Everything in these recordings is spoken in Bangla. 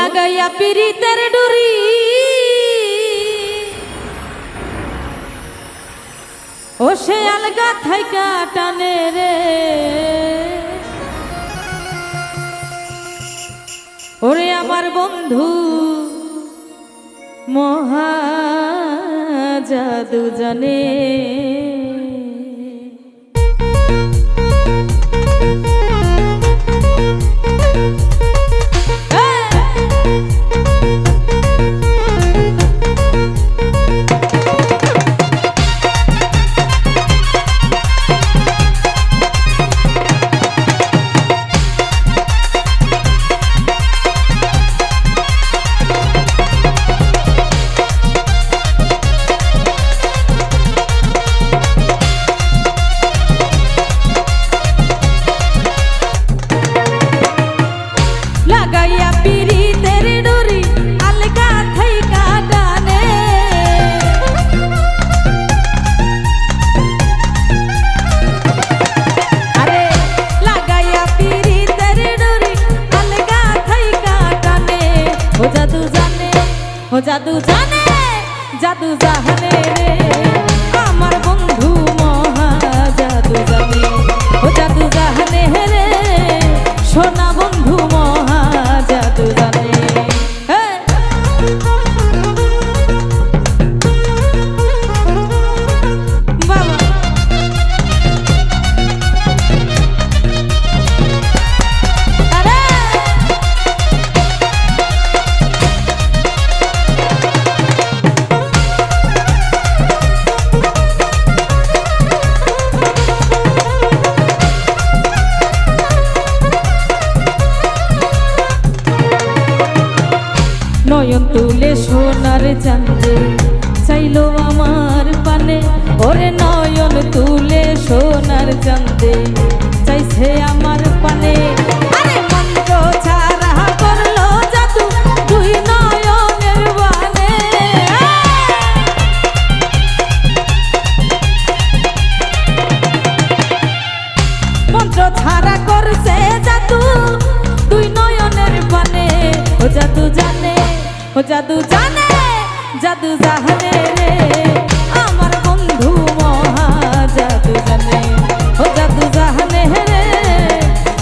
লাগাইয়া পিরিতের ডুরি ও সে আলগা থাইকা টানে রে ওরে আমার বন্ধু মহা জাদু জানে লাগাইয়া পিরিতের ডুরি আলগা থাইকা টানে আরে লাগাইয়া পিরিতের ডুরি আলগা থাইকা টানে ও জাদু জানে ও জাদু জানে জাদু জানে রে আমার বন্ধু মহা জাদু জানে ও জাদু জানে রে সোনা বন্ধু মহা জাদু জানে বাবা আরে নয়ন তুলে সোনার চাঁদে চাইলো আমার পানে ওরে নয়ন তুলে সোনার চাঁদে চাইছে আমার পানে আরে মন্ত্র ছাড়া করলো জাদু দুই নয়নের বানে মন্ত্র ছাড়া করছে জাদু দুই নয়নের বানে ও জাদু জানে ও জাদু জানে জাদু জানে রে আমার বন্ধু মহা জাদু জানে ও জাদু জানে রে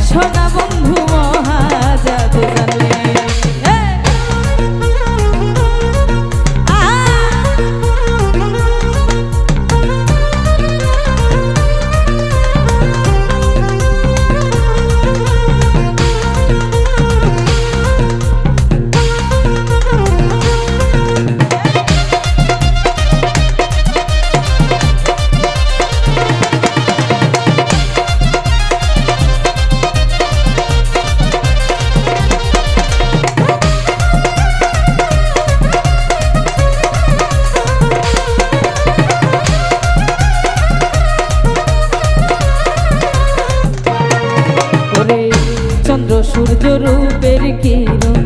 সোনা বন্ধু মহা জাদু জানে চন্দ্র সূর্য রূপের কিরণ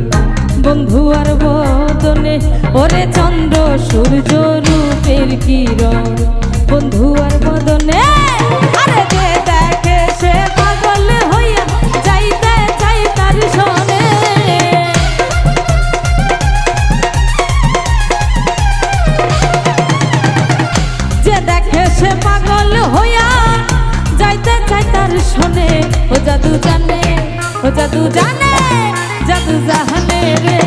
বন্ধু আর বদনে ওরে চন্দ্র সূর্য রূপের কিরণ বন্ধু আর বদনে আরে যে দেখে সে পাগল হইয়া যাইতে চাই তার সনে যে দেখে সে পাগল হইয়া যাইতে চাই তার সনে ও জাদু জানে ও জাদু জানে জাদু জানে রে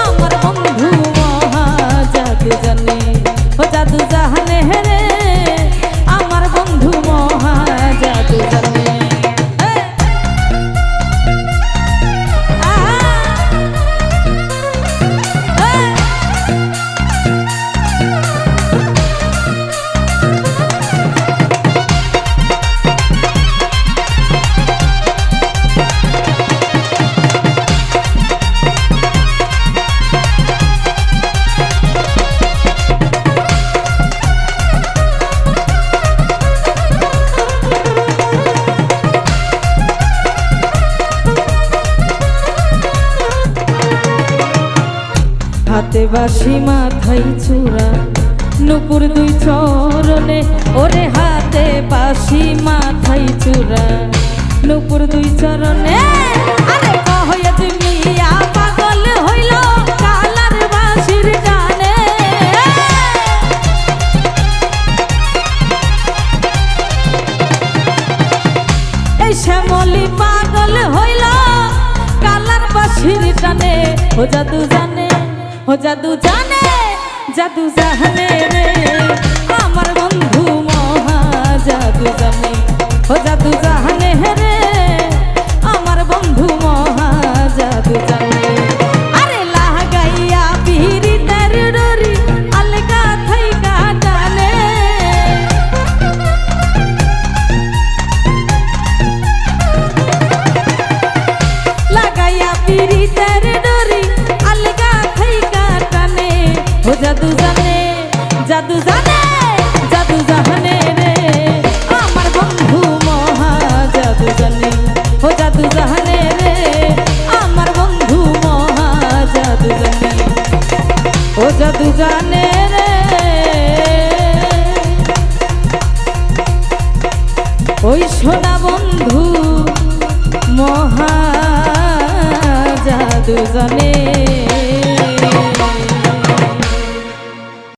আমার বন্ধু মহা জাদু জানে ও জাদু জানে রে আমার বন্ধু মহা জাদু জানে হাতে বাঁশি মাথায় চূড়া নুপুর দুই চরণে ওরে হাতে বাঁশি মাথায় চূড়া নুপুর দুই চরণে আরে কহয়া তুমি পাগল ও জাদু জানে, ও জাদু জানে, জাদু জানে রে আমার বন্ধু মহা জাদু জানে, ও জাদু জানে রে আমার বন্ধু মহা জাদু জানে। আরে লাগাইয়া পিরিতের ডরি আলগা থাইকা টানে, লাগাইয়া পিরিতের ডরি আলগা থাইকা টানে, ও জাদু জানে, জাদু জানে, জাদু জানে রে আমার বন্ধু মহা জাদু জানে, ও জাদু জানে রে আমার বন্ধু মহা জাদু জানে, ও জাদু জানে রে ওই সোনা বন্ধু মহা জাদু জানে।